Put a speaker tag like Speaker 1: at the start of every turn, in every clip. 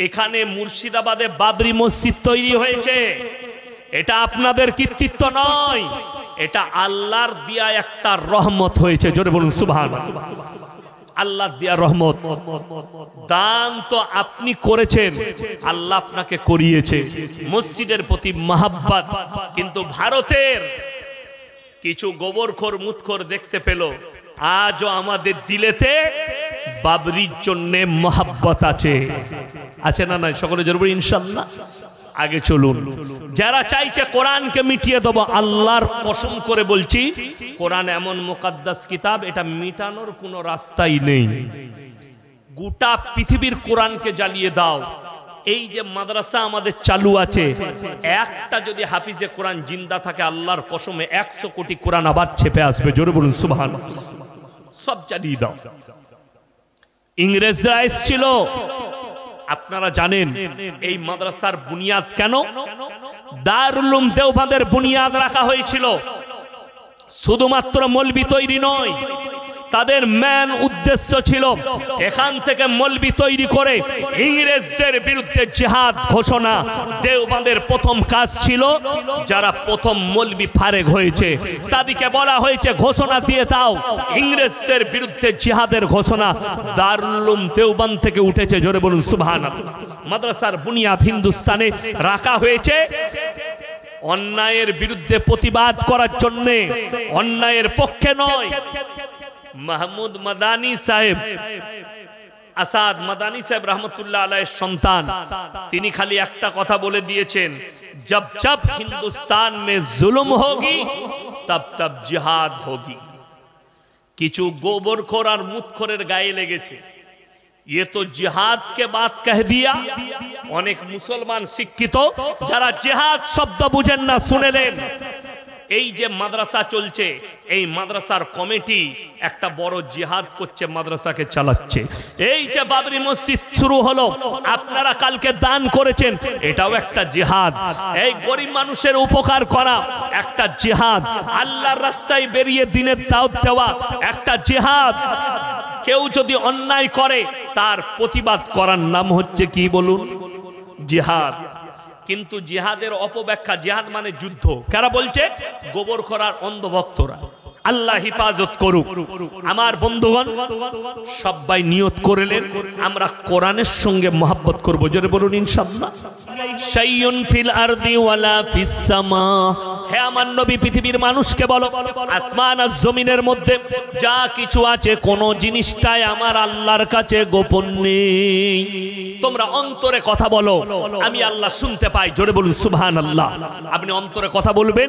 Speaker 1: এখানে মুর্শিদাবাদে বাবরি মসজিদ তৈরি হয়েছে, এটা আপনাদের কৃতিত্ব নয়, এটা আল্লাহর দিয়া একটা রহমত হয়েছে। জোরে বলুন সুবহানাল্লাহ। আল্লাহর দিয়া রহমত। দান তো আপনি করেছেন, আল্লাহ আপনাকে করিয়েছে, মসজিদের প্রতি মহাব্বত। কিন্তু ভারতের কিছু গোবরখোর মুতখোর দেখতে পেল আজও আমাদের দিলেতে বাবরির জন্য মহাব্বত আছে, আছে না নাই? সকলে জোরে বলুন ইনশাআল্লাহ। আগে চলুন, যারা চাইছে কোরআনকে মিটিয়ে দেব, আল্লাহর কসম করে বলছি, কোরআন এমন মুকাদ্দাস কিতাব, এটা মিটানোর কোনো রাস্তাই নেই। গোটা পৃথিবীর কোরআনকে জ্বালিয়ে দাও। এই যে মাদ্রাসা আমাদের চালু আছে, একটা যদি হাফিজে কোরআন জিন্দা থাকে, আল্লাহর কসমে 100 কোটি কোরআন আবার ছেপে আসবে। জোরে বলুন সুবহানাল্লাহ। সব জ্বালিয়ে দাও। ইংরেজরা এসেছিল, আপনারা জানেন এই মাদ্রাসার বুনিয়াদ কেন? দারুল উলুম দেওবন্দের বুনিয়াদ রাখা হয়েছিল শুধুমাত্র মৌলবি তৈরি নয়, তাদের মেন উদ্দেশ্য ছিল এখান থেকে মৌলবি তৈরি করে ইংরেজদের বিরুদ্ধে জিহাদ ঘোষণা। দেওবন্দের প্রথম কাজ ছিল, যারা প্রথম মৌলবি ফারেগ হয়েছে তাদেরকে বলা হয়েছে ঘোষণা দিয়ে দাও ইংরেজদের বিরুদ্ধে জিহাদের ঘোষণা। দারুল উলুম দেওবন্দ থেকে উঠেছে। জোরে বলুন সুবহানাল্লাহ। মাদ্রাসার বুনিয়াদ হিন্দুস্তানে রাখা হয়েছে অন্যায়ের বিরুদ্ধে প্রতিবাদ করার জন্য, অন্যায়ের পক্ষে নয়। মাহমুদ মাদানী সাহেব, আসাদ মাদানী সাহেব রহমতুল্লাহ আলাইহির সন্তান, তিনি খালি একটা কথা বলে দিয়েছেন, জব জব হিন্দুস্তান মে জুলুম হোগি তব তব জিহাদ হোগি। কিছু গোবরখোর আর মুতখোরের গায়ে লেগেছে, ये तो जिहाद के बात कह दिया। অনেক মুসলমান শিক্ষিত যারা জিহাদ শব্দ বুঝেন না, শুনেলেন এই যে মাদ্রাসা চলছে, এই মাদ্রাসার কমিটি একটা বড় জিহাদ করছে, মাদ্রাসাকে চালাচ্ছে। এই যে বাবরি মসজিদ শুরু হলো, আপনারা কালকে দান করেছেন, এটাও একটা জিহাদ। এই গরিব মানুষের উপকার করা একটা জিহাদ। আল্লাহর রাস্তায় বেরিয়ে দিনের দাওয়াত দেওয়া একটা জিহাদ। কেউ যদি অন্যায় করে তার প্রতিবাদ করার নাম হচ্ছে কি বলুন? জিহাদ। কিন্তু জিহাদের অপব্যাখ্যা, জিহাদ মানে যুদ্ধ, কারা বলছে? গোবরখোর আর অন্ধভক্তরা। আল্লাহ হিফাজত করুক। আমার বন্ধুগণ, সবাই নিয়ত করলেন আমরা কোরআনের সঙ্গে মহব্বত করব। জোরে বলুন ইনশাআল্লাহ। শাইউন ফিল আরদি ওয়ালা ফিস সামা। হে আমার নবী, পৃথিবীর মানুষকে বলো, আসমান আর জমিনের মধ্যে যা কিছু আছে, কোন জিনিসটাই আমার আল্লাহর কাছে গোপন নেই। তোমরা অন্তরে কথা বলো, আমি আল্লাহ শুনতে পাই। জোরে বলুন সুবহানাল্লাহ। আপনি অন্তরে কথা বলবেন,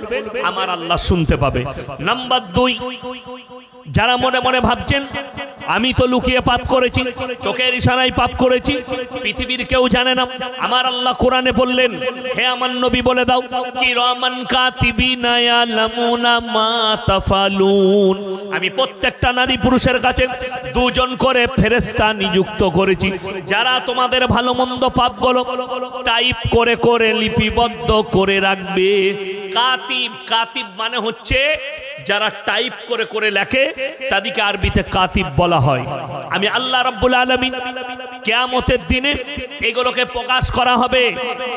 Speaker 1: আমার আল্লাহ শুনতে পাবে। নাম্বার 2, যারা মনে মনে ভাবছেন আমি তো লুকিয়ে পাপ করেছি, চোখের ইশারায় পাপ করেছি, পৃথিবীর কেউ জানে না, আমার আল্লাহ কোরআনে বললেন, হে আমার নবী বলে দাও, কিরামান কাতিবিনা ইয়ালামুনা মা তাফালুন। আমি প্রত্যেকটা নারী পুরুষের কাছে 2 জন করে ফেরেশতা নিযুক্ত করেছি, যারা তোমাদের ভালো মন্দ পাপগুলো টাইপ করে করে লিপিবদ্ধ করে রাখবে। কাতিব, কাতিব মানে হচ্ছে যারা টাইপ করে করে লেখে, তাদেরকে আরবিতে কাতিব বলা হয়। আমি আল্লাহ রাব্বুল আলামিন কিয়ামতের দিনে এগুলোকে প্রকাশ করা হবে,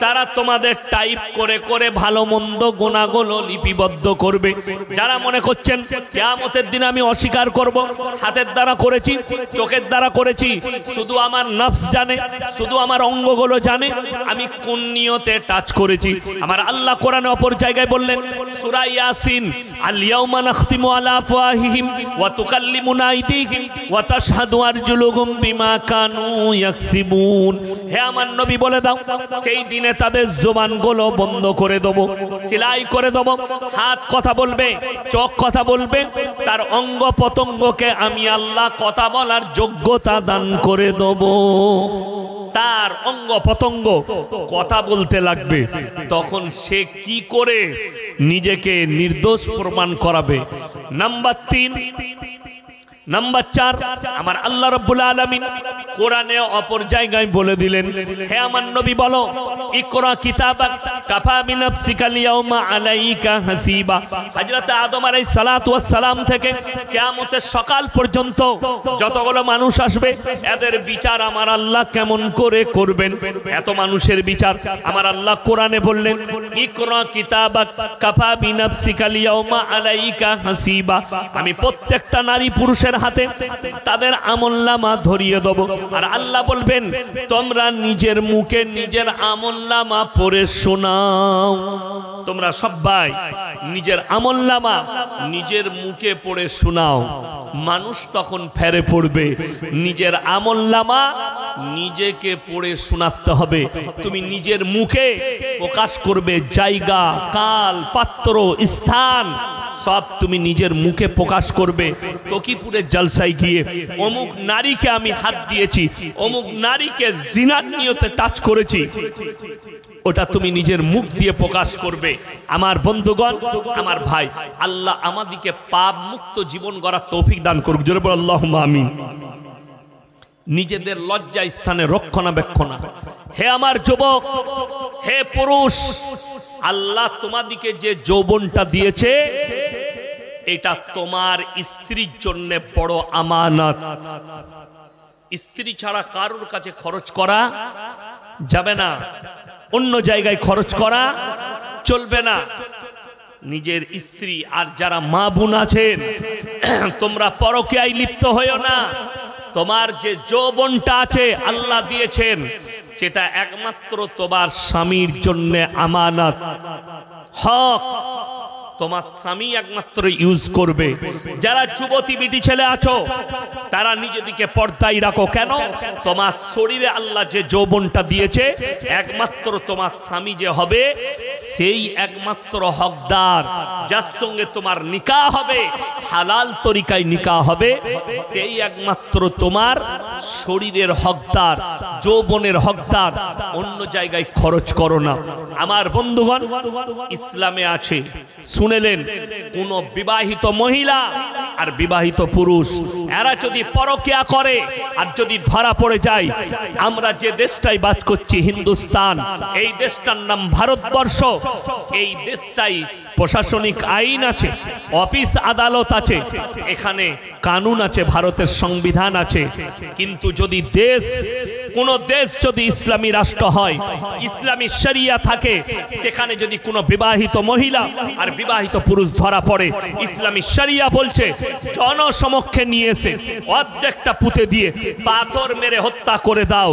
Speaker 1: তারা তোমাদের টাইপ করে করে ভালো মন্দ গুনাহগুলো লিপিবদ্ধ করবে। যারা মনে করছেন কিয়ামতের দিনে আমি অস্বীকার করব, হাতের দ্বারা করেছি, চোখের দ্বারা করেছি, শুধু আমার নফস জানে, শুধু আমার অঙ্গগুলো জানে আমি কোন নিয়তে টাচ করেছি। আমার আল্লাহ কোরআনে অপর জায়গায় বললেন, সূরা ইয়াসিন, আল ইয়াউমা নাখতিমু আলা আফওয়াহিহিম ওয়া তুকাল্লিমুনা আইদিহিম ওয়া তাশহাদু আরজুলুহুম বিমা কানু ইয়াকসিবুন। হে আমার নবী বলে দাও, সেই দিনে তাদের জবানগুলো বন্ধ করে দেব, সেলাই করে দেব, হাত কথা বলবে, চোখ কথা বলবে, তার অঙ্গ প্রত্যঙ্গকে আমি আল্লাহ কথা বলার যোগ্যতা দান করে দেব। তার অঙ্গ প্রত্যঙ্গ কথা বলতে লাগবে, তখন সে কি করে নিজেকে নির্দোষ প্রমাণ করাবে? নাম্বার 3, নাম্বার 4, আমার আল্লাহ রাব্বুল আলামিন কোরআনে অপর জায়গায় বলে দিলেন, হে আমার নবী বলো, ইকরা কিতাবাক কাফা বিনাফসিকা লিয়াউমা আলাইকা হাসিবা। হযরত আদম আলাইহিস সালাতু ওয়াস সালাম থেকে কিয়ামতের সকাল পর্যন্ত যতগুলো মানুষ আসবে, এদের বিচার আমার আল্লাহ কেমন করে করবেন, এত মানুষের বিচার আমার আল্লাহ কোরআনে বললেন, ইকরা কিতাবাক কাফা বিনাফসিকা লিয়াউমা আলাইকা হাসিবা। আমি প্রত্যেকটা নারী পুরুষের হাতে তাদের আমলনামা ধরিয়ে দেব, আর আল্লাহ বলবেন তোমরা নিজের মুখে নিজের আমলনামা পড়ে শোনাও। তোমরা সবাই নিজের আমলনামা নিজের মুখে পড়ে শোনাও। মানুষ তখন ফেরে পড়বে, নিজের আমলনামা নিজেকে পড়ে শোনাতে হবে। তুমি নিজের মুখে প্রকাশ করবে, জায়গা, কাল, পাত্র, স্থান সব তুমি নিজের মুখে প্রকাশ করবে। তকিপুরের জলসায় গিয়ে অমুক নারীকে আমি হাত দিয়েছি, অমুক নারীকে জিনার নিয়তে টাচ করেছি, ওটা তুমি নিজের মুখ দিয়ে প্রকাশ করবে। আমার বন্ধুগণ, আমার ভাই, আল্লাহ আমাদেরকে পাপ মুক্ত জীবন গড়ার তৌফিক দান করুক। জোরে বলো আল্লাহুম্মা আমিন। নিজেদের লজ্জা স্থানে রক্ষণাবেক্ষণ। হে আমার যুবক, হে পুরুষ, আল্লাহ তোমাদিকে যে যৌবনটা দিয়েছে এটা তোমার স্ত্রীর জন্য বড় আমানত। স্ত্রী ছাড়া কারোর কাছে খরচ করা যাবে না, অন্য জায়গায় খরচ করা চলবে না। নিজের স্ত্রী আর যারা মা বোন আছেন, তোমরা পরকীয়ায় লিপ্ত হইও না। তোমার যে যৌবনটা আছে আল্লাহ দিয়েছেন, সেটা একমাত্র তোমার স্বামীর জন্য আমানত, হক। তোমার স্বামী একমাত্র ইউজ করবে। যারা যুবতী বিটি ছেলে আছো, তারা নিজেদিকে পর্দায় রাখো। কেন? তোমার শরীরে আল্লাহ যে যৌবনটা দিয়েছে, একমাত্র তোমার স্বামী যে হবে সেই একমাত্র হকদার। যার সঙ্গে তোমার নিকাহ হবে, হালাল তরিকায় নিকাহ হবে, সেই একমাত্র তোমার শরীরের হকদার, যৌবনের হকদার। অন্য জায়গায় খরচ করো না। আমার বন্ধুগণ, ইসলামে আছে, শুনেলেন, কোন বিবাহিত মহিলা আর বিবাহিত পুরুষ এরা যদি পরকীয়া করে আর যদি ধরা পড়ে যায়, আমরা যে দেশটাই বাস করছি হিন্দুস্তান, এই দেশটার নাম ভারতবর্ষ। এই দেশটাই প্রশাসনিক আইন আছে, অফিস আদালত আছে, এখানে কানুন আছে, ভারতের সংবিধান আছে। কিন্তু যদি কোন দেশ যদি ইসলামী রাষ্ট্র হয়, ইসলামী শরিয়া থাকে, সেখানে যদি কোনো বিবাহিত মহিলা আর বিবাহিত পুরুষ ধরা পড়ে, ইসলামী শরিয়া বলছে জনসমক্ষে নিয়ে এসে অর্ধেকটা পুঁতে দিয়ে পাথর মেরে হত্যা করে দাও।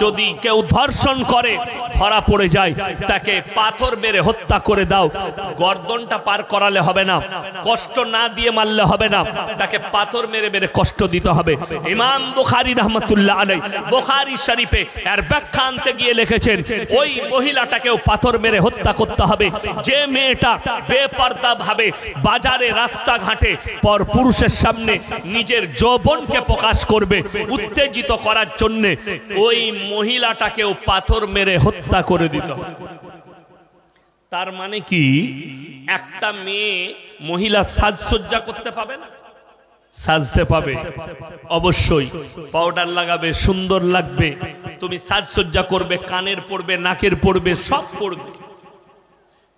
Speaker 1: যদি কেউ ধর্ষণ করে ধরা পড়ে যায়, তাকে পাথর মেরে হত্যা করে দাও। গর্দনটা পার করালে হবে না, কষ্ট না দিয়ে মারলে হবে না, তাকে পাথর মেরে মেরে কষ্ট দিতে হবে। ইমাম বুখারী রাহমাতুল্লাহ আলাইহি বুখারী শরীফে এর ব্যাখ্যা আনতে গিয়ে লিখেছেন, ওই মহিলাটাকেও পাথর মেরে হত্যা করতে হবে যে মেয়েটা বেপরদা ভাবে বাজারে, রাস্তাঘাটে পর পুরুষের সামনে নিজের যৌবনকে প্রকাশ করবে উত্তেজিত করার জন্য, ওই মহিলাটাকেও পাথর মেরে হত্যা করে দিতে হবে। তার মানে কি, একটা মেয়ে মহিলা সাজসজ্জা করতে পাবে না? সাজতে পাবে, অবশ্যই পাউডার লাগাবে, সুন্দর লাগবে, তুমি সাজসজ্জা করবে, কানের পড়বে, নাকের পড়বে, সব পড়বে।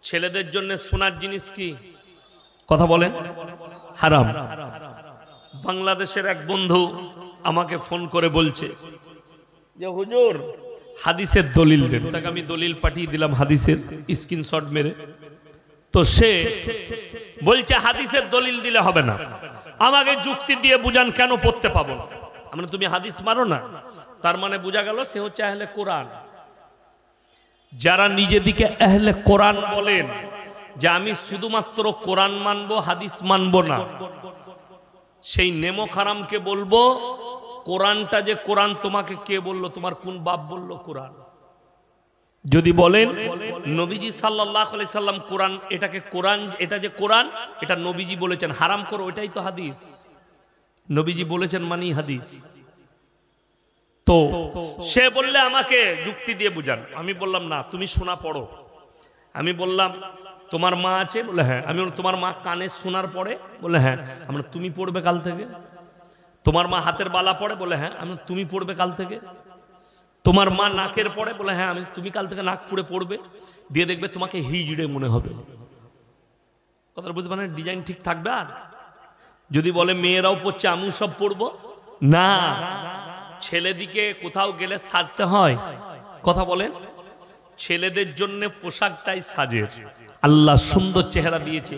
Speaker 1: ছেলেদের জন্য সোনার জিনিস কি কথা বলেন? হারাম। বাংলাদেশের এক বন্ধু আমাকে ফোন করে বলছে যে হুজুর হাদিসের দলিল দেন। তাকে আমি দলিল পাঠিয়ে দিলাম, হাদিসের স্ক্রিনশট মেরে। তো সে বলছে হাদিসের দলিল দিলে হবে না, আমাকে যুক্তি দিয়ে বুঝান কেন পড়তে পাবো না। আমরা, তুমি হাদিস মানো না, তার মানে বোঝা গেল সে হচ্ছে আহলে কোরআন। যারা নিজেদিকে আহলে কোরআন বলেন যে আমি শুধুমাত্র কোরআন মানবো, হাদিস মানবো না, সেই নেমো খারামকে বলবো, কোরআনটা যে কোরআন তোমাকে কে বললো? তোমার কোন বাপ বললো কোরআন? যদি বলেন নবীজি সাল্লাল্লাহু আলাইহি সাল্লাম কোরআন, এটাকে কোরআন, এটা যে কোরআন এটা নবীজি বলেছেন, হারাম করো, ওইটাই তো হাদিস। নবীজি বলেছেন মানি হাদিস। তো সে বললে আমাকে যুক্তি দিয়ে বুঝান। আমি বললাম না, তুমি শোনা পড়ো। আমি বললাম তোমার মা আছে? বলে হ্যাঁ। আমি তোমার মা কানে শোনার পড়ে? বলে হ্যাঁ। আমরা, তুমি পড়বে কাল থেকে? তোমার মা হাতের বালা পড়ে? বলে হ্যাঁ। আমি তুমি পড়বে কাল থেকে। তোমার মা নাকের পড়ে? বলে হ্যাঁ। আমি তুমি কাল থেকে নাক পুড়ে পড়বে। দিয়ে দেখবে তোমাকে হিজড়ে মনে হবে। কথা বুঝতে পারেন? ডিজাইন ঠিক থাকবে। আর যদি বলে মেয়েরাও পড়ছে আমিও সব পড়বো, না। ছেলেদিকে কোথাও গেলে সাজতে হয়। কথা বলেন, ছেলেদের জন্য পোশাকটাই সাজের। আল্লাহ সুন্দর চেহারা দিয়েছে,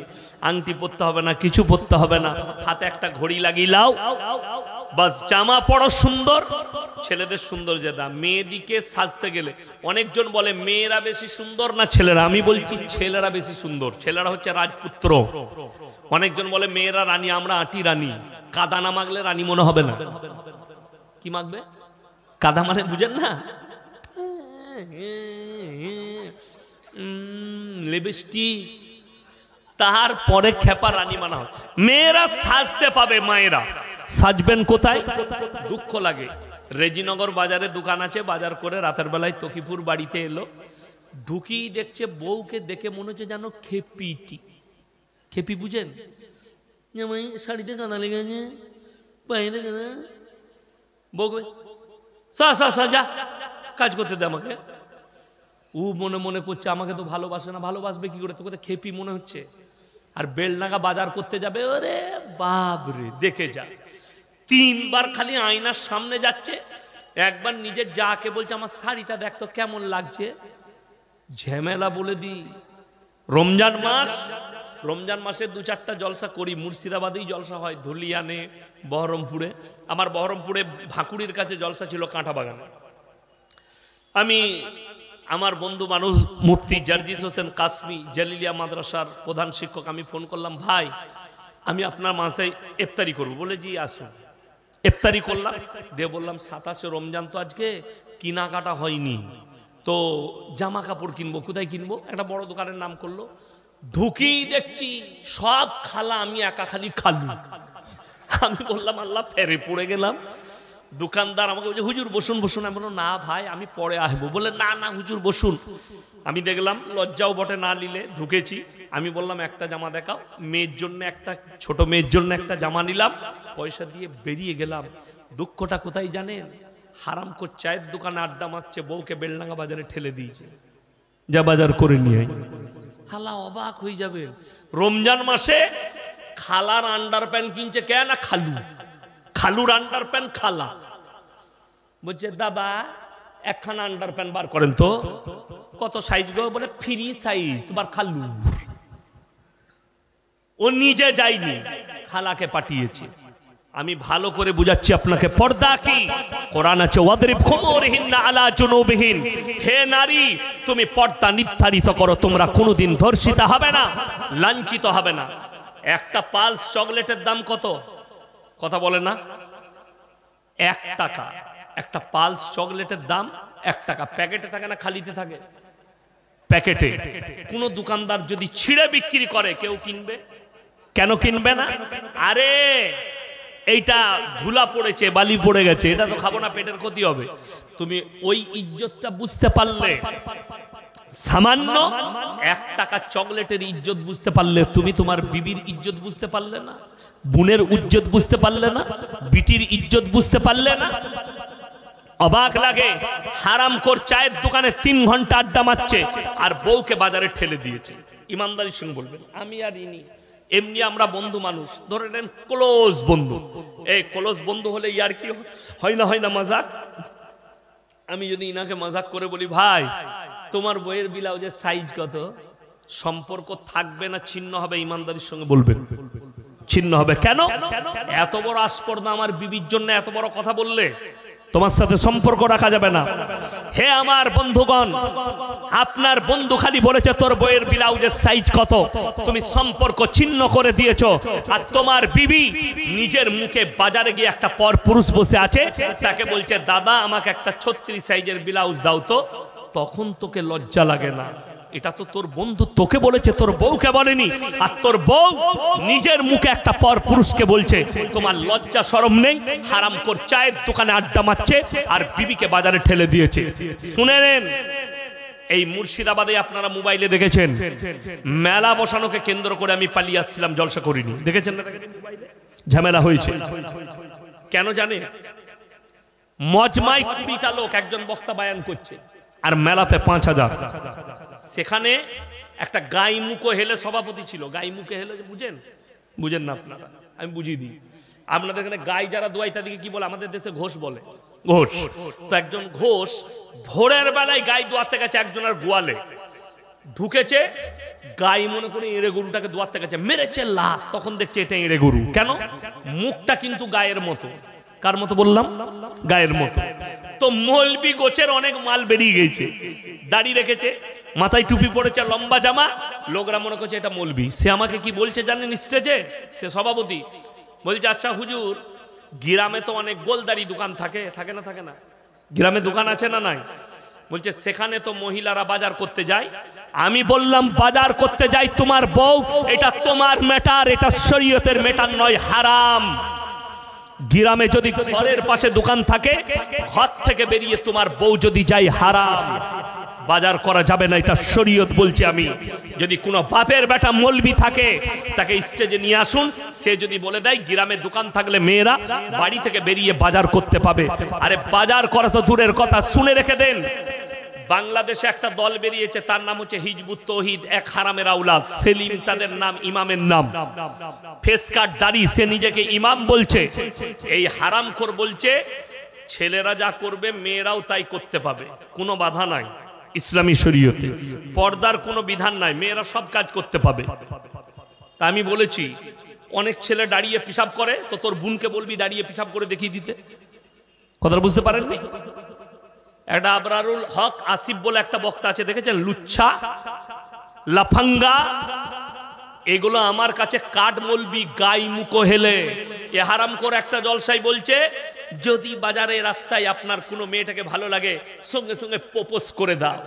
Speaker 1: আংটি পরতে হবে না, কিছু পরতে হবে না, হাতে একটা ঘড়ি লাগিয়ে লাও, বাস জামা পরো সুন্দর। ছেলেদের সুন্দর যেটা। মেয়েদিকে সাজতে গেলে অনেকজন বলে মেয়েরা বেশি সুন্দর না ছেলেরা। আমি বলছি ছেলেরা বেশি সুন্দর। ছেলেরা হচ্ছে রাজপুত্র। অনেকজন বলে মেয়েরা রানী, আমরা আটি রানী। কাদা না মাগলে রানী মনে হবে না। কি মাগবে? কাদা মানে বুঝেন না? লিপস্টিক, তারপরে খেপা রানী মানা হয়। মেয়েরা সাজতে পাবে। মায়েরা সাজবেন কোথায়? দুঃখ লাগে। রেজিনগর বাজারে দোকান আছে, বাজার করে রাতের বেলায় তকিপুর বাড়িতে এলো, ঢুকি দেখছে বউকে দেখে মনে হচ্ছে যেন খেপিটি। খেপি বুঝেন? শাড়িতে কাদা লেগেছে, পায়ে কাদা। বউকে যা কাজ করতে দে আমাকে। ও মনে মনে করছে আমাকে তো ভালোবাসে না। ভালোবাসবে কি করে? তোকে খেপি মনে হচ্ছে। আর বেলনাগা বাজার করতে যাবে, ওরে বাবরে দেখে যা। 3 বার খালি আয়নার সামনে যাচ্ছে। একবার নিজের যাকে বলছে আমার শাড়িটা দেখতো কেমন লাগছে। ঝামেলা বলে দি। রমজান মাস, রমজান মাসে 2-4টা জলসা করি। মুর্শিদাবাদেই জলসা হয়, ধুলিয়ানে, বহরমপুরে। আমার বহরমপুরে ভাকুড়ির কাছে জলসা ছিল, কাঁটা বাগানে। আমি আমার বন্ধু মানুষ মুফতি জার্জিস হোসেন কাসমি, জালিলিয়া মাদ্রাসার প্রধান শিক্ষক, আমি ফোন করলাম, ভাই আমি আপনার মাসে ইফতারি করবো। বলে জি আসুন। ইফতারি করলাম, দিয়ে বললাম 27 রমজান তো আজকে, কেনাকাটা হয়নি, তো জামা কাপড় কিনবো। কোথায় কিনবো? একটা বড় দোকানের নাম করলো। ঢুকি দেখছি সব খালা, আমি একা খালি খালু। আমি বললাম আল্লাহ, ফেরে পড়ে গেলাম। দোকানদার আমাকে বলছে হুজুর বসুন বসুন। আমি বললাম না ভাই আমি পরে আসবো। বলে না না হুজুর বসুন। আমি দেখলাম লজ্জাও বটে না নিলে, ঢুকেছি। আমি বললাম একটা জামা দেখাও। মেয়ের জন্য একটা, ছোট মেয়ের জন্য একটা জামা নিলাম, পয়সা দিয়ে বেরিয়ে গেলাম। দুঃখটা কোথায় জানেন? হারাম করে চায়ের দোকানে আড্ডা মারছে, বউকে বেলডাঙ্গা বাজারে ঠেলে দিয়েছে, যা বাজার করে নিয়ে। খালা অবাক হয়ে যাবে, রমজান মাসে খালার আন্ডার প্যান্ট কিনছে কে? না খালু। খালুর আন্ডার প্যান্ট খালা। বলছে দাদা একখানা আন্ডার প্যান্ট বার করেন তো। কত সাইজ গো? বলে ফ্রি সাইজ তোমার খালু। ও নিজে যায়নি, খালাকে পাঠিয়েছে। আমি ভালো করে বুঝাচ্ছি আপনাকে, পর্দা কি? কোরআন আছে ওয়াদরিব খুমুরহিন্না আলা জুনুবিহিন। হে নারী, তুমি পর্দা নির্ধারিত করো, তোমরা কোনোদিন ধর্ষিত হবে না, লাঞ্ছিত হবে না। একটা পালস চকলেটের দাম কত? কথা বলে না? 1 টাকা। একটা পালস চকলেটের দাম 1 টাকা। প্যাকেটে থাকে না খালিতে থাকে? প্যাকেটে। কোন দোকানদার যদি ছিঁড়ে বিক্রি করে কেউ কিনবে? কেন কিনবে না? আরে এইটা ধুলা পড়েছে, বালি পড়ে গেছে, এটা তো খাবো না, পেটের ক্ষতি হবে। তুমি ওই ইজ্জতটা বুঝতে পারলে, সামান্য 1 টাকা চকলেটের ইজ্জত বুঝতে পারলে, তুমি তোমার বিবির ইজ্জত বুঝতে পারলে না? বোনের ইজ্জত বুঝতে পারলে না? বিটির ইজ্জত বুঝতে পারলে না? অবাক লাগে, হারাম কর চায়ের দোকানে 3 ঘন্টা আড্ডা মারছে আর বউকে বাজারে ঠেলে দিয়েছে। ইমানদারির সঙ্গে বলবেন, আমি আর ইনি এমনি আমরা বন্ধু মানুষ, ধরে নেন ক্লোজ বন্ধু। এই ক্লোজ বন্ধু হলে ইয়ার কি হয় না, হয় না মজাক? আমি যদি ইনাকে মজাক করে বলি ভাই তোমার বইয়ের ব্লাউজের সাইজ কত, সম্পর্ক থাকবে না ছিন্ন হবে? ইমানদারির সঙ্গে বলবেন ছিন্ন হবে। কেন? এত বড় আস্পর্ধা আমার বিবির জন্য এত বড় কথা বললে তোমার সাথে সম্পর্ক রাখা যাবে না। হে আমার বন্ধুগণ, আপনার বন্ধু খালি বলেছে তোর বইয়ের ব্লাউজের সাইজ কত, তুমি সম্পর্ক ছিন্ন করে দিয়েছো। আর তোমার বিবি নিজের মুখে বাজারে গিয়ে একটা পর পুরুষ বসে আছে, তাকে বলছে দাদা আমাকে একটা 36 সাইজের ব্লাউজ দাও তো, তখন তোকে লজ্জা লাগে না? এটা তো তোর বন্ধু তোকে বলেছে, তোর বউকে বলেনি। আর তোর বউ নিজের মুখে একটা পর পুরুষকে বলছে, তোমার লজ্জা শরম নেই? হারাম কর চায়ের দোকানে আড্ডা মারছে আর বিবিকে বাজারে ঠেলে দিয়েছে। শুনে নেন, এই মুর্শিদাবাদে আপনারা মোবাইলে দেখেছেন, মেলা বসানোকে কেন্দ্র করে আমি পালিয়ে আসছিলাম, জলসা করিনি, দেখেছেন না? ঝামেলা হয়েছে। কেন জানে? মজমায় 20টা লোক, একজন বক্তা বায়ান করছে, আর মেলাতে 5000। সেখানে একটা গাই মুখো হেলে সভাপতি ছিল। গাই মুখে হেলে বুঝেন? বুঝেন না আপনারা, আমি বুঝিয়ে দিই। আপনাদের এখানে গাই যারা দোয়াই তাদেরকে কি বলে? আমাদের দেশে ঘোষ বলে। ঘোষ। তো একজন ঘোষ ভোরের বেলায় গাই দোয়াতে গেছে একজনের গোয়ালে, ঢুকেছে, গাই মনে করে এঁড়ে গরুটাকে দোয়াতে গেছে, মেরেছে লাত। তখন দেখছে এটা এঁড়ে গরু। কেন? মুখটা কিন্তু গায়ের মতো। কার মতো বললাম? গায়ের মতো। তো মৌলবি গোছের অনেক মাল বেরিয়ে গেছে, দাড়ি রেখেছে, মাথায় টুপি পড়েছে, লম্বা জামা, লোকরা মনে করছে এটা মৌলবি। সে আমাকে কি বলছে জানেন? স্টেজে সে সভাপতি বলছে, আচ্ছা হুজুর, গ্রামে তো অনেক গোলদারি দোকান থাকে, থাকে না? থাকে না? গ্রামে দোকান আছে না নাই? বলছে সেখানে তো মহিলারা বাজার করতে যায়। আমি বললাম বাজার করতে যাই তোমার বউ, এটা তোমার ম্যাটার, এটা শরীয়তের ম্যাটার নয়, হারাম। গ্রামে যদি ঘরের পাশে দোকান থাকে, ঘর থেকে বেরিয়ে তোমার বউ যদি যায়, হারাম, বাজার করা যাবে না, এটা শরীয়ত বলছে। আমি যদি কোনো বাপের বেটা মৌলবি থাকে তাকে স্টেজে নিয়ে আসুন, সে যদি বলে দেয় গ্রামে দোকান থাকলে মেয়েরা বাড়ি থেকে বেরিয়ে বাজার করতে পাবে। আরে বাজার করা তো দূরের কথা, শুনে রেখে দেন, বাংলাদেশে একটা দল বেরিয়েছে, তার নাম হচ্ছে হিজবুত তৌহিদ। এক হারামের আওলাদ, সেলিম তাদের নাম, ইমামের নাম, ফেসকাট দাড়ি, সে নিজেকে ইমাম বলছে। এই হারামখোর বলছে ছেলেরা যা করবে মেয়েরাও তাই করতে পাবে, কোনো বাধা নাই ইসলামী শরীয়তে, পর্দার কোনো বিধান নাই, মেয়েরা সব কাজ করতে পাবে। তা আমি বলেছি অনেক ছেলে দাঁড়িয়ে পিশাব করে, তো তোর বোনকে বলবি দাঁড়িয়ে পিশাব করে দেখিয়ে দিতে। কথাটা বুঝতে পারেননি? একটা আবরারুল হক আসিফ বলে একটা বক্তা আছে, দেখেছেন? লুচ্ছা, লাফাঙ্গা, এগুলো আমার কাছে কাঠ মলবি, গাই মুখো হেলে। এ হারাম করে একটা জলসাই বলছে যদি বাজারে রাস্তায় আপনার কোনো মেয়েটাকে ভালো লাগে, সঙ্গে সঙ্গে প্রপোজ করে দাও।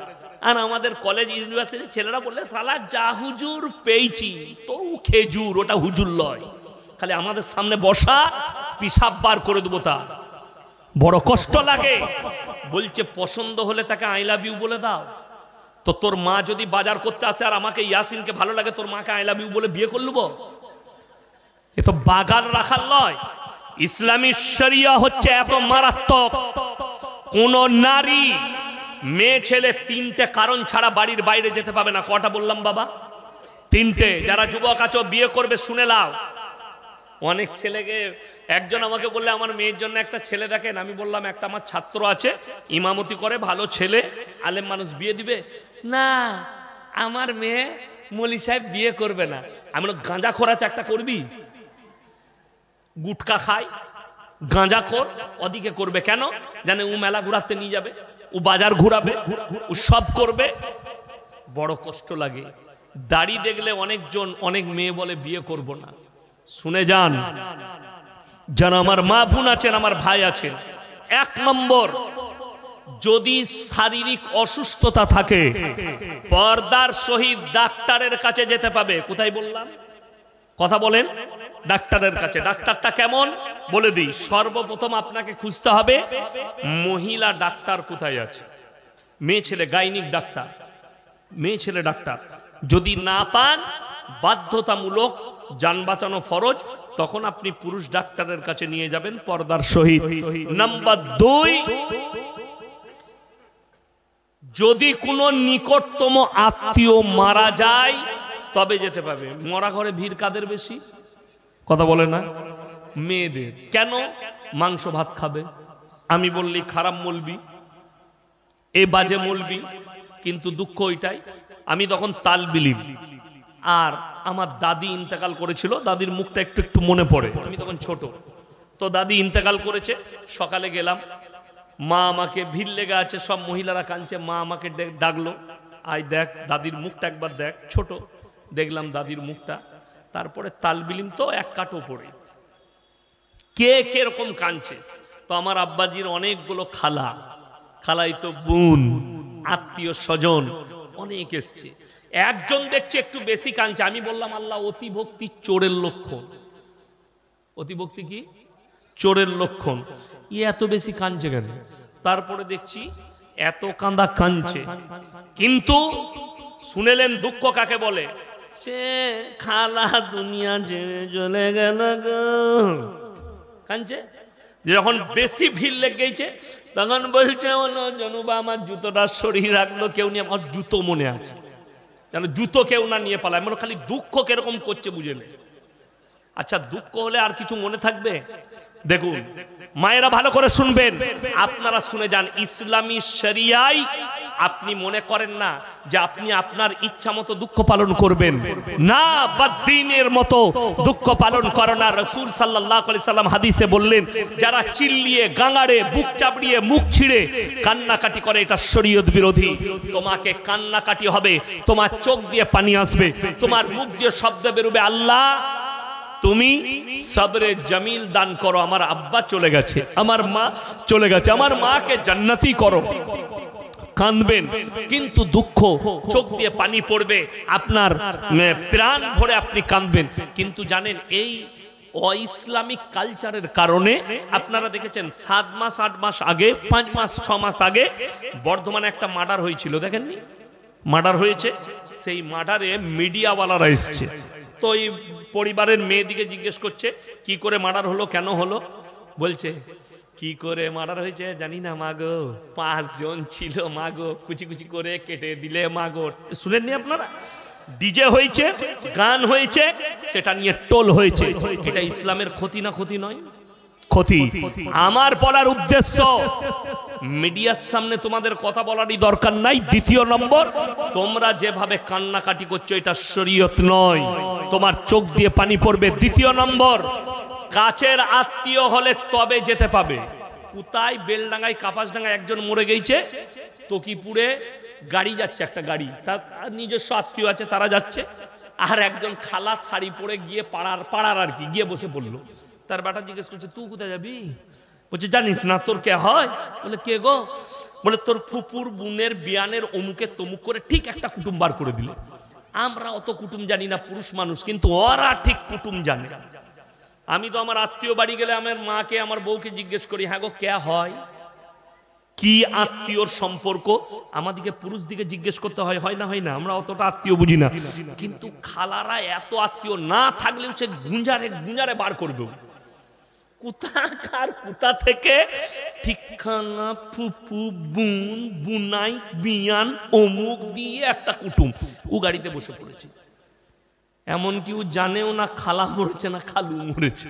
Speaker 1: আর আমাদের কলেজ ইউনিভার্সিটির ছেলেরা বললে সালা যা হুজুর পেয়েছি, তো খেজুর, ওটা হুজুর লয়, খালি আমাদের সামনে বসা, পিসাব বার করে দেবো। তা বড় কষ্ট লাগে। বলছে পছন্দ হলে তাকে আই লাভ ইউ বলে দাও। তো তোর মা যদি বাজার করতে আসে আর আমাকে ইয়াসিনকে ভালো লাগে, তোর মাকে আই লাভ ইউ বলে বিয়ে করলব? এ তো বাগান রাখার নয়। ইসলামী শরিয়া হচ্ছে এত মারাত্মক, কোন নারী মেয়ে ছেলে 3টে কারণ ছাড়া বাড়ির বাইরে যেতে পাবে না। কটা বললাম বাবা? 3টে। যারা যুবক আছো বিয়ে করবে শুনে নাও। অনেক ছেলেকে, একজন আমাকে বললে আমার মেয়ের জন্য একটা ছেলে দেখেন। আমি বললাম একটা আমার ছাত্র আছে, ইমামতি করে, ভালো ছেলে, আলেম মানুষ, বিয়ে দিবে না। আমার মেয়ে মলি সাহেব বিয়ে করবে না। আমি বললাম গাঁজা খোরা চাকটা করবি? গুটকা খায়, গাঁজা খোর, ওদিকে করবে কেন? জানে ও মেলা ঘুরাতে নিয়ে যাবে, ও বাজার ঘুরাবে, ও সব করবে। বড় কষ্ট লাগে। দাড়ি দেখলে অনেকজন, অনেক মেয়ে বলে বিয়ে করব না। শুনে যান, যারা আমার মা বোন আছেন, আমার ভাই আছেন, 1 নম্বর, যদি শারীরিক অসুস্থতা থাকে পর্দার সহিত ডাক্তারের কাছে যেতে পাবে। কোথায় বললাম? কথা বলেন। ডাক্তারের কাছে। ডাক্তারটা কেমন বলে দিই। সর্বপ্রথম আপনাকে খুঁজতে হবে মহিলা ডাক্তার কোথায় আছে। মেয়ে ছেলে গাইনিক ডাক্তার, মেয়ে ছেলে ডাক্তার যদি না পান, বাধ্যতামূলক, জান বাঁচানো ফরজ, তখন আপনি পুরুষ ডাক্তারের কাছে নিয়ে যাবেন পর্দার সহিত। নাম্বার 2, যদি কোনো নিকটতম আত্মীয় মারা যায় তবে যেতে পাবে। মরা ঘরে ভিড় কাদের বেশি? কথা বলে না? মেয়েদের। কেন? মাংস ভাত খাবে। আমি বললি খারাপ মলবি, এ বাজে মলবি। কিন্তু দুঃখ ওইটাই, আমি তখন তালবিলিম, আর আমার দাদি ইন্তেকাল করেছিল, দাদির মুখটা একটু একটু মনে পড়ে, আমি তখন ছোট। তো দাদি ইন্তেকাল করেছে, সকালে গেলাম, মা আমাকে, ভিড় লেগে আছে, সব মহিলারা কাঁদছে, মা আমাকে ডাকলো, আয় দেখ দাদির মুখটা একবার দেখ। ছোট, দেখলাম দাদির মুখটা। তারপরে তালবিলিম তো এক কাটো পড়ে, কে কিরকম কাঁদছে। তো আমার আব্বাজির অনেকগুলো খালা, খালাই তো বোন, আত্মীয় স্বজন অনেক এসছে। একজন দেখছে একটু বেশি কাঁদছে। আমি বললাম আল্লাহ, অতিভক্তি চোরের লক্ষণ। অতিভক্তি কি? চোরের লক্ষণ। ই এত বেশি কাঁদছে কেন? তারপরে দেখছি এত কাঁদা কাঁদছে, কিন্তু শুনেলেন দুঃখ কাকে বলে? সে খালা দুনিয়া ছেড়ে চলে গেল গো, কাঁদছে। যখন বেশি ভিড় লেগে গেছে তখন বলছে জনুবা আমার জুতোটা সরিয়ে রাখলো, কেউ নিয়ে, আমার জুতো মনে আছে যেন জুতো কেউ না নিয়ে পালায়। মানে খালি দুঃখ কিরকম করছে বুঝে নেই। আচ্ছা দুঃখ হলে আর কিছু মনে থাকবে? দেখুন মায়েরা ভালো করে শুনবেন, আপনারা শুনে যান, ইসলামী শরিয়ায় আপনি মনে করেন না যে আপনি আপনার ইচ্ছা মতো দুঃখ পালন করবেন, না, বদ্দিনের মতো দুঃখ পালন করো না। রাসূল সাল্লাল্লাহু আলাইহি সাল্লাম হাদিসে বললেন, যারা চিল্লিয়ে গাঙাড়ে বুক চাপড়িয়ে মুখ ছিঁড়ে কান্নাকাটি করে এটা শরীয়ত বিরোধী। তোমাকে কান্নাকাটি হবে, তোমার চোখ দিয়ে পানি আসবে, তোমার মুখ দিয়ে শব্দ বেরোবে, আল্লাহ তুমি সবরে জমিল দান করো, আমার আব্বা চলে গেছে, আমার মা চলে গেছে, আমার মাকে জান্নাতি করো, কাঁদবেন, কিন্তু দুঃখ চোখ দিয়ে পানি পড়বে, আপনার প্রাণ ভরে আপনি কাঁদবেন। কিন্তু জানেন এই অইসলামিক কালচারের কারণে আপনারা দেখেছেন 7 মাস 8 মাস আগে, 5 মাস 6 মাস আগে বর্ধমানে একটা মার্ডার হয়েছিল, দেখেননি? মার্ডার হয়েছে, সেই মার্ডারে মিডিয়াওয়ালারা এসছে, তো এই পরিবারের মেয়েদিকে জিজ্ঞেস করছে কি করে মার্ডার হলো, কেন হলো? বলছে কি করে মার্ডার হয়েছে জানি না মাগো, 5 জন ছিল মাগো, কুচি কুচি করে কেটে দিলে মাগো। শুনেননি আপনারা? ডিজে হয়েছে, গান হয়েছে, সেটা নিয়ে টোল হয়েছে। এটা ইসলামের ক্ষতি না ক্ষতি নয়? ক্ষতি। আমার বলার উদ্দেশ্য, মিডিয়ার সামনে তোমাদের কথা বলারই দরকার নাই। দ্বিতীয় নম্বর, তোমরা যেভাবে কান্নাকাটি করছো এটা শরীয়ত নয়, তোমার চোখ দিয়ে পানি পড়বে। দ্বিতীয় নম্বর, কাছের আত্মীয় হলে তবে যেতে পাবে। কোথায়? বেলডাঙ্গায়, কাপাসডাঙ্গায় একজন মরে গেছে, তকিপুরে গাড়ি যাচ্ছে, একটা গাড়ি, তার নিজস্ব আত্মীয় আছে, তারা যাচ্ছে, আর একজন খালা শাড়ি পরে গিয়ে পাড়ার আর কি গিয়ে বসে পড়লো। তার বেটা জিজ্ঞেস করছে তুই কোথায় যাবি? বলছে জানিস না তোর কে হয়? বলে কে গো? বলে তোর ফুপুর বোনের বিয়ানের অমুকে তমুক করে ঠিক একটা কুটুম বার করে দিলে। আমরা অত কুটুম জানি না, পুরুষ মানুষ, কিন্তু ওরা ঠিক কুটুম জানে। আমি তো আমার আত্মীয় বাড়ি গেলে আমার মাকে আমার বউকে জিজ্ঞেস করি, হ্যাঁ গো কে হয়, কি আত্মীয়র সম্পর্ক? আমাদেরকে পুরুষ দিকে জিজ্ঞেস করতে হয়, হয় না? হয় না? আমরা অতটা আত্মীয় বুঝি না, কিন্তু খালারা এত আত্মীয় না থাকলেও সে গুঞ্জারে বার করবে। কোথা থেকে ঠিকানা, ফুপু, বোন, বুনাই, বিয়ান, অমুক দিয়ে একটা কুটুম ও গাড়িতে বসে পড়েছে। এমন কেউ জানেও না খালা মরেছে না খালু মরেছে।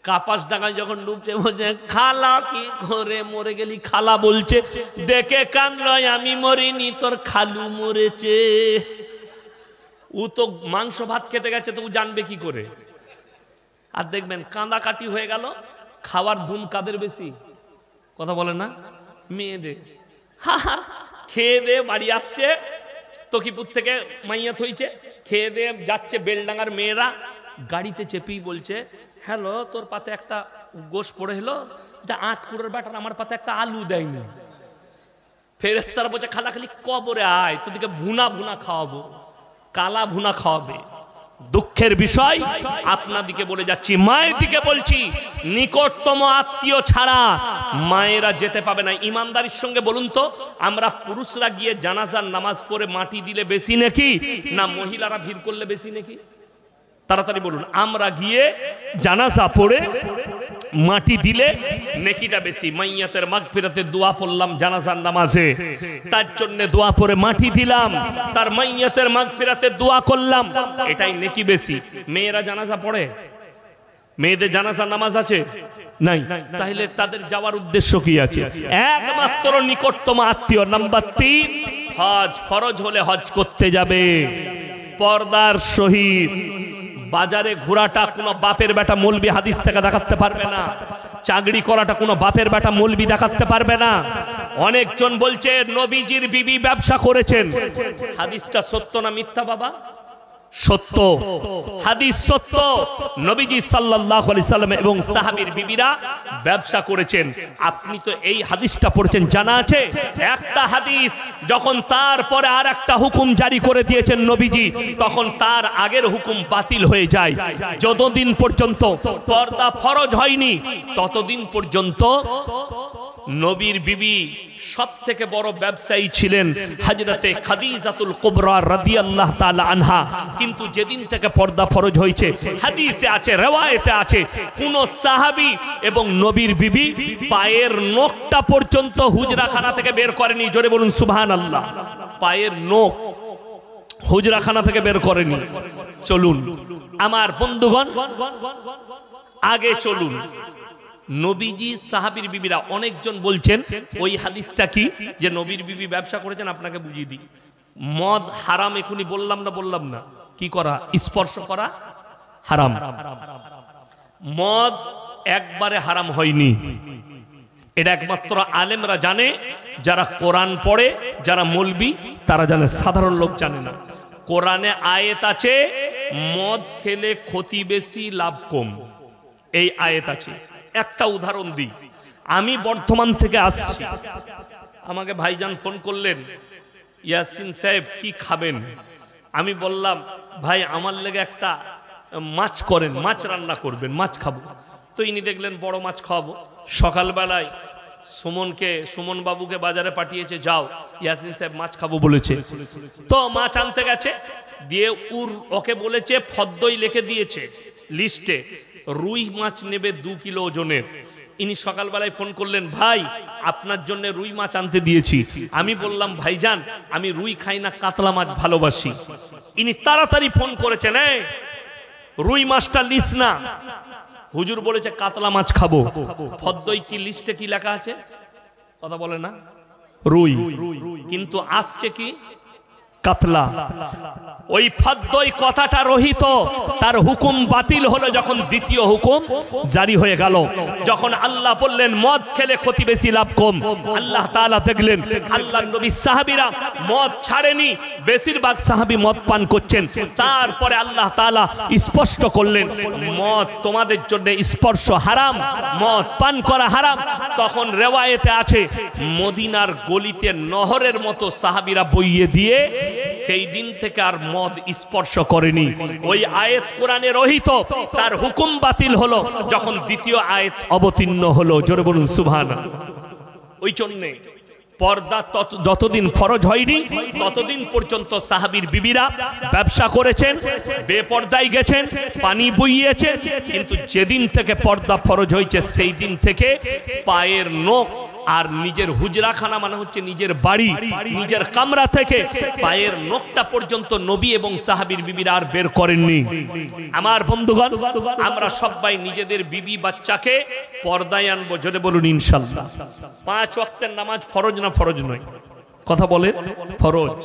Speaker 1: কাপাসডাঙ্গায় যখন ডুবছে বলছে খালা কি ঘরে মরে গেলি? খালা বলছে দেখে কাঁদলো, আমি মরিনি, তোর খালু মরেছে। ও তো মাংস ভাত খেতে গেছে, তো ও জানবে কি করে? আর দেখবেন কাঁদাকাটি হয়ে গেল, খাওয়ার ধুম কাদের বেশি? কথা বলে না? মেয়েদের। খেয়ে দে বাড়ি আসছে, তকিপুর থেকে মাইয়া থইছে, খেয়ে দে যাচ্ছে, বেলডাঙ্গার মেয়েরা গাড়িতে চেপেই বলছে হ্যালো, তোর পাতে একটা গোশ পড়ে হলো, 8 কুড়োর ব্যাটার আমার পাতে একটা আলু দেয়নি। ফেরেশতারা বলছে খালা খালি কবরে আয়, তোদেরকে ভুনা ভুনা খাওয়াবো, কালা ভুনা খাওয়াবে। দুঃখের বিষয় আপনাদিকে বলে যাচ্ছি, মায়ের দিকে বলছি, নিকটতম আত্মীয় ছাড়া মায়েরা যেতে পাবে না। ইমানদারির সঙ্গে বলুন তো, আমরা পুরুষরা গিয়ে জানাজার নামাজ পড়ে মাটি দিলে বেশি নাকি না মহিলারা ভিড় করলে বেশি নাকি? তাড়াতাড়ি বলুন। আমরা গিয়ে জানাজা পড়ে মাটি দিলে নেকিটা বেশি। মাইয়াতের মাগফিরাতের দোয়া পড়লাম জানাজার নামাজে, তার জন্য দোয়া পড়ে মাটি দিলাম, তার মাইয়াতের মাগফিরাতের দোয়া করলাম, এটাই নেকি বেশি। মেয়েরা জানাজা পড়ে? মেয়েদের জানাজার নামাজ আছে? নাই। তাহলে তাদের যাওয়ার উদ্দেশ্য কি আছে? একমাত্র নিকটতম আত্মীয়। নাম্বার 3, হজ ফরজ হলে হজ করতে যাবে পর্দার সহিত। বাজারে ঘোরাটা কোনো বাপের বেটা মৌলবি হাদিস থেকে দেখাতে পারবে না। চাকরি করাটা কোনো বাপের বেটা মৌলবি দেখাতে পারবে না। অনেকজন বলছে নবীজির বিবি ব্যবসা করেছেন, হাদিসটা সত্য না মিথ্যা বাবা? সত্য, হাদিস সত্য। নবীজি সাল্লাল্লাহু আলাইহি সাল্লাম এবং সাহাবীর বিবিরা ব্যবসা করেছেন। আপনি তো এই হাদিসটা পড়ছেন, জানা আছে? একটা হাদিস যখন তারপরে আর একটা হুকুম জারি করে দিয়েছেন নবীজি, তখন তার আগের হুকুম বাতিল হয়ে যায়। যতদিন পর্যন্ত পর্দা ফরজ হয়নি ততদিন পর্যন্ত নবীর বিবি সবথেকে বড় ব্যবসায়ী ছিলেন হযরতে খাদিজাতুল কুবরা রাদিয়াল্লাহু তাআলা আনহা। কিন্তু যেদিন থেকে পর্দা ফরজ হয়েছে, হাদিসে আছে, riwayate আছে, কোন সাহাবী এবং নবীর বিবি পায়ের নখটা পর্যন্ত হুজরাখানা থেকে বের করেনি। জোরে বলুন সুবহানাল্লাহ। পায়ের নখ হুজরাখানা থেকে বের করেনি। চলুন আমার বন্ধুগণ, আগে চলুন। নবীজি সাহাবীর বিবিরা, অনেকজন বলছেন ওই হাদিসটা কি যে নবীর বিবি ব্যবসা করেছেন, আপনাকে বুঝিয়ে দিই। মদ হারাম, এখনই বললাম না কি করা, স্পর্শ করা হারাম। মদ একবারে হারাম হয়নি, এটা একমাত্র আলেমরা জানে, যারা কোরআন পড়ে, যারা মৌলবি তারা জানে, সাধারণ লোক জানে না। কোরআনে আয়াত আছে মদ খেলে ক্ষতি বেশি লাভ কম, এই আয়াত আছে। একটা উদাহরণ দিই, আমি বর্ধমান থেকে আসছি, আমাকে ভাইজান ফোন করলেন, ইয়াসিন সাহেব কি খাবেন? আমি বললাম ভাই আমার লেগে একটা মাছ করেন, মাছ রান্না করবেন, মাছ খাবো। তো ইনি দেখলেন বড় মাছ খাওয়াবো। সকালবেলায় সুমন বাবুকে বাজারে পাঠিয়েছে, যাও ইয়াসিন সাহেব মাছ খাবো বলেছে। তো মাছ আনতে গেছে, দিয়ে ওকে বলেছে ফদ্দই লিখে দিয়েছে লিস্টে, রুই মাছ নেবে 2 কিলো ওজনের। ইনি সকালবেলায় ফোন করলেন, ভাই আপনার জন্য রুই মাছ আনতে দিয়েছি। আমি বললাম ভাইজান আমি রুই খাই না, কাতলা মাছ ভালোবাসি। ইনি তাড়াতাড়ি ফোন করেছেন, রুই মাছটা লিস না, হুজুর বলেছে কাতলা মাছ খাবো। ফদ্দই কি লিস্টে কি লেখা আছে? কথা বলে না, রুই, কিন্তু আসছে কি কাতলা। ওই ফদ্দই কথাটা রহিত, তার হুকুম বাতিল হলো যখন দ্বিতীয় হুকুম জারি হয়ে গেল, যখন আল্লাহ বললেন মদ খেলে ক্ষতি বেশি লাভ কম। আল্লাহ তাআলা দেখলেন আল্লাহর নবী সাহাবীরা মদ ছাড়েনি, বেশিরভাগ সাহাবী মদ পান করছেন। তারপরে আল্লাহ তাআলা স্পষ্ট করলেন মদ তোমাদের জন্য স্পর্শ হারাম, মদ পান করা হারাম। তখন রিওয়ায়াতে আছে মদিনার গলিতে নহরের মতো সাহাবীরা বইয়ে দিয়ে সেই দিন থেকে আর মদ স্পর্শ করেনি। ওই আয়াত কোরআনে রহিত, তার হুকুম বাতিল হলো যখন দ্বিতীয় আয়াত অবতীর্ণ হলো। জোরে বলুন সুবহানাল্লাহ। ওই জন্য পর্দা যতদিন ফরজ হয়নি ততদিন পর্যন্ত সাহাবীর বিবিরা ব্যবসা করেছেন, বেপর্দায় গেছেন, পানি বইয়েছেন। কিন্তু যেদিন থেকে পর্দা ফরজ হয়েছে সেই দিন থেকে পায়ের নখ আর নিজের হুজরাখানা মানে হচ্ছে নিজের বাড়ি, নিজের কামরা থেকে পায়ের নখটা পর্যন্ত নবী এবং সাহাবীর বিবিরা আর বের করেননি। আমার বন্ধুগণ, আমরা সবাই নিজেদের বিবি বাচ্চাকে পর্দায় আনবো। জোরে বলুন ইনশাআল্লাহ। 5 ওয়াক্তের নামাজ ফরজ না ফরজ নয়? কথা বলে ফরজ।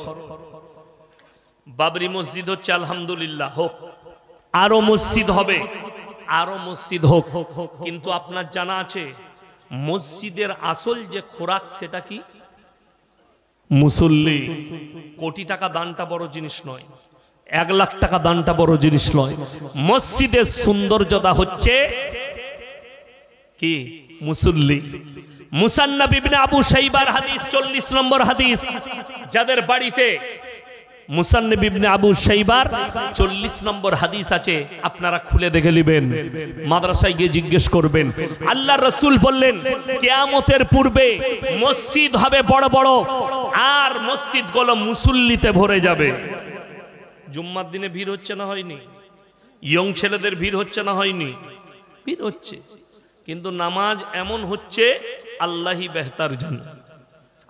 Speaker 1: বাবরি মসজিদ হচ্ছে আলহামদুলিল্লাহ, হোক, আরো মসজিদ হবে, আরো মসজিদ হোক। কিন্তু আপনার জানা আছে মসজিদের আসল যে খোরাক সেটা কি? মুসল্লি। কোটি টাকা দানটা বড় জিনিস নয়, 1 লাখ টাকা দানটা বড় জিনিস নয়। মসজিদের সৌন্দর্যতা হচ্ছে কি? মুসল্লি। মুসান্নাফ ইবনে আবু শাইবার হাদিস 40 নম্বর হাদিস, যাদের বাড়িতে মুসান্নাফ ইবনে আবু শাইবার 40 নম্বর হাদিস আছে, আপনারা খুলে দেখে নেবেন, মাদ্রাসায় গিয়ে জিজ্ঞেস করবেন। আল্লাহর রাসূল বললেন কিয়ামতের পূর্বে মসজিদ হবে বড় বড়, আর মসজিদগুলো মুসল্লিতে ভরে যাবে। জুম্মার দিনে ভিড় হচ্ছে না হয়নি? ইয়ং ছেলেদের ভিড় হচ্ছে না হয়নি? ভিড় হচ্ছে, কিন্তু নামাজ এমন হচ্ছে আল্লাহই বেহতার জানে।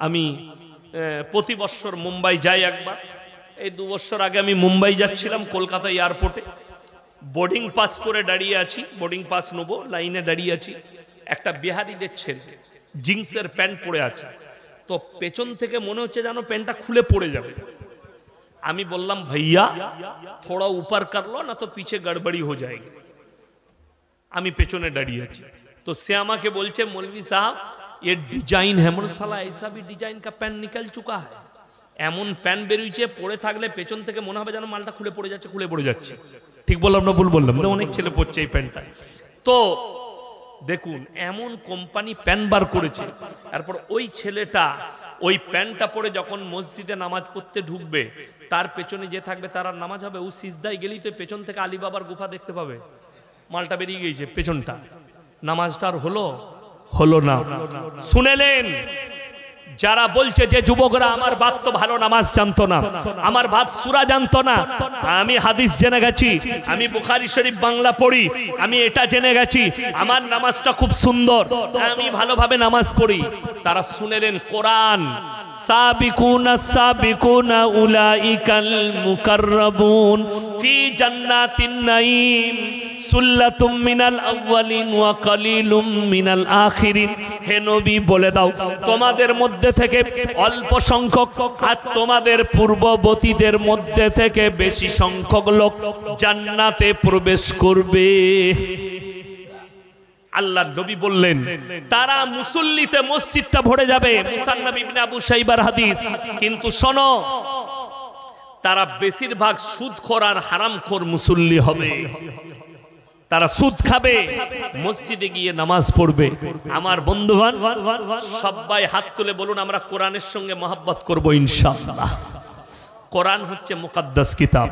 Speaker 1: আমি প্রতি বছর মুম্বাই যাই একবার। এই 2 বছর আগে আমি মুম্বাই যাচ্ছিলাম, কলকাতা এয়ারপোর্টে বোর্ডিং পাস করে দাঁড়িয়ে আছি, বোর্ডিং পাস নেবো, লাইনে দাঁড়িয়ে আছি। একটা বিহারিদের ছেলে জিন্সের প্যান্ট পরে আছে, তো পেছন থেকে মনে হচ্ছে যেন প্যান্টটা খুলে পড়ে যাবে। আমি বললাম ভাইয়া থোড়া উপর কর লো না তো পিছে গড়বড়ি হয়ে যায়। আমি পেছনে দাঁড়িয়ে আছি, তো সে আমাকে বলছে মৌলভী সাহেব ये डिजाइन है। মানে সালা ऐसा भी डिजाइन का पैंट निकल चुका है। এমন প্যান্ট বেরিয়েছে পরে থাকলে পেছন থেকে মনে হবে যেন মালটা খুলে পড়ে যাচ্ছে, খুলে পড়ে যাচ্ছে। ঠিক বললাম না ভুল বললাম? অনেক ছেলে পড়ছে এই প্যান্টটা। তো দেখুন এমন কোম্পানি প্যান্ট বার করেছে, তারপর ওই ছেলেটা ওই প্যান্টটা পরে যখন মসজিদে নামাজ পড়তে ঢুকবে, তার পেছনে যে থাকবে তার আর নামাজ হবে? ও সিজদায় গেলেই তো পেছন থেকে আলী বাবার গুফা দেখতে পাবে। মালটা বেরিয়ে গিয়েছে পেছনটা, নামাজটা আর হলো হলো না। শুনেলেন যারা বলছে যে যুবকরা আমার বাপ তো ভালো নামাজ জানতো না, আমার বাপ সূরা জানতো না, আমি হাদিস জেনে গেছি, আমি বুখারী শরীফ বাংলা পড়ি, আমি এটা জেনে গেছি, আমার নামাজটা খুব সুন্দর, আমি ভালোভাবে নামাজ পড়ি। তারা শুনেলেন কোরআন, সাবিকুনা সাবিকুনা উলাইকাল মুকাররাবুন ফি জান্নাতিন নাঈম সুল্লাতুম মিনাল আউয়ালিন ওয়া কালিলুম মিনাল আখিরিন। হে নবী বলে দাও, তোমাদের মধ্যে থেকে অল্প সংখ্যক আর তোমাদের পূর্ববর্তীদের মধ্যে থেকে বেশি সংখ্যক লোক জান্নাতে প্রবেশ করবে। আল্লাহ নবী বললেন তারা মুসল্লিতে মসজিদটা ভরে যাবে, মুসান্নাফ ইবনে আবু শাইবার হাদিস। কিন্তু শোনো, তারা বেশিরভাগ সুদখোর আর হারামখোর মুসল্লি হবে। তারা সুদ খাবে, মসজিদে গিয়ে নামাজ পড়বে। আমার বন্ধুগণ, সবাই হাত তুলে বলুন আমরা কোরআনের সঙ্গে মহব্বত করব ইনশাআল্লাহ। কোরআন হচ্ছে মুকাদ্দাস কিতাব।